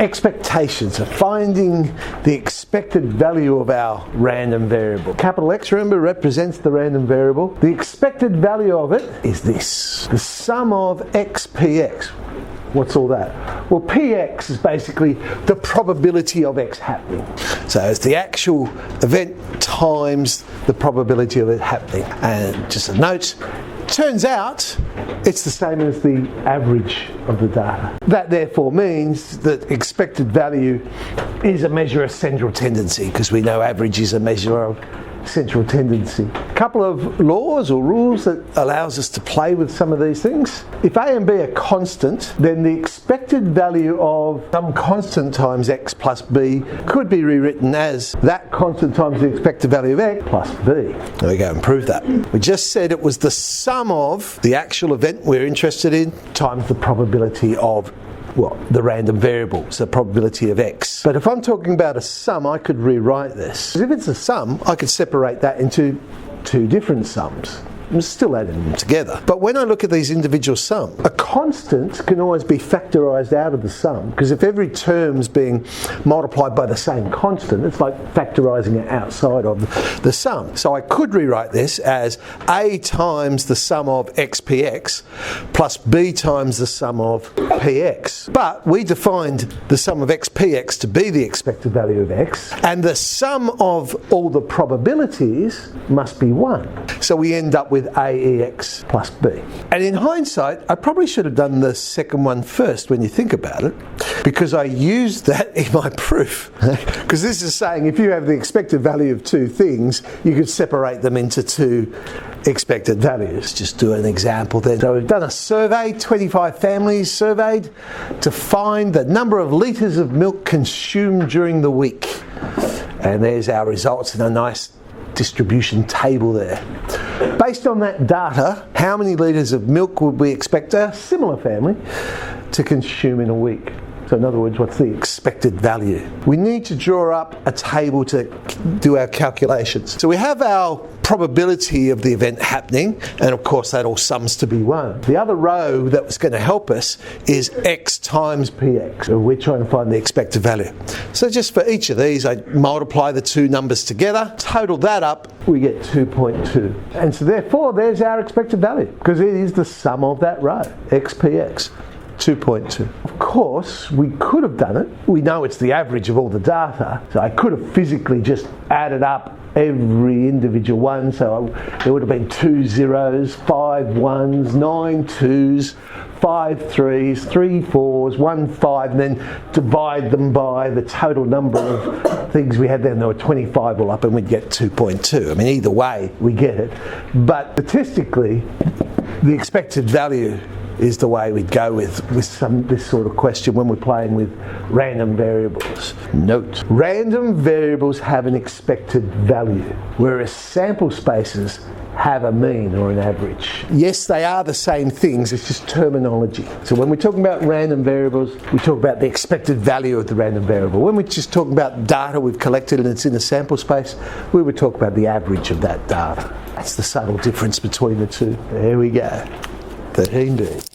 Expectations of finding the expected value of our random variable. Capital X, remember, represents the random variable. The expected value of it is this, the sum of x px. What's all that? Well, px is basically the probability of x happening. So it's the actual event times the probability of it happening. And just a note, turns out it's the same as the average of the data. That therefore means that expected value is a measure of central tendency, because we know average is a measure of central tendency. A couple of laws or rules that allows us to play with some of these things. If a and b are constant, then the expected value of some constant times x plus b could be rewritten as that constant times the expected value of x plus b. There we go, and prove that. We just said it was the sum of the actual event we're interested in times the probability of the random variable, so probability of x. But if I'm talking about a sum, I could rewrite this. If it's a sum, I could separate that into two different sums. I'm still adding them together. But when I look at these individual sums, a constant can always be factorised out of the sum, because if every term's being multiplied by the same constant, it's like factorising it outside of the sum. So I could rewrite this as a times the sum of xpx plus b times the sum of px. But we defined the sum of xpx to be the expected value of x, and the sum of all the probabilities must be 1. So we end up with aex plus b. And in hindsight, I probably should have done the second one first when you think about it, because I used that in my proof. Because this is saying if you have the expected value of two things, you could separate them into two expected values. Just do an example then. So we've done a survey, 25 families surveyed, to find the number of litres of milk consumed during the week. And there's our results in a nice distribution table there. Based on that data, how many litres of milk would we expect a similar family to consume in a week? So in other words, what's the expected value? We need to draw up a table to do our calculations. So we have our probability of the event happening, and of course that all sums to be 1. The other row that was going to help us is x times px. So we're trying to find the expected value. So just for each of these, I multiply the two numbers together, total that up, we get 2.2. And so therefore there's our expected value, because it is the sum of that row, xpx. 2.2. Of course, we could have done it. We know it's the average of all the data, so I could have physically just added up every individual one. So there would have been 2 zeros, 5 ones, 9 twos, 5 threes, 3 fours, 1 5, and then divide them by the total number of things we had there. And there were 25 all up, and we'd get 2.2. I mean, either way, we get it. But statistically, the expected value is the way we'd go with this sort of question when we're playing with random variables. Note, random variables have an expected value, whereas sample spaces have a mean or an average. Yes, they are the same things, it's just terminology. So when we're talking about random variables, we talk about the expected value of the random variable. When we're just talking about data we've collected and it's in a sample space, we would talk about the average of that data. That's the subtle difference between the two. There we go. 13D.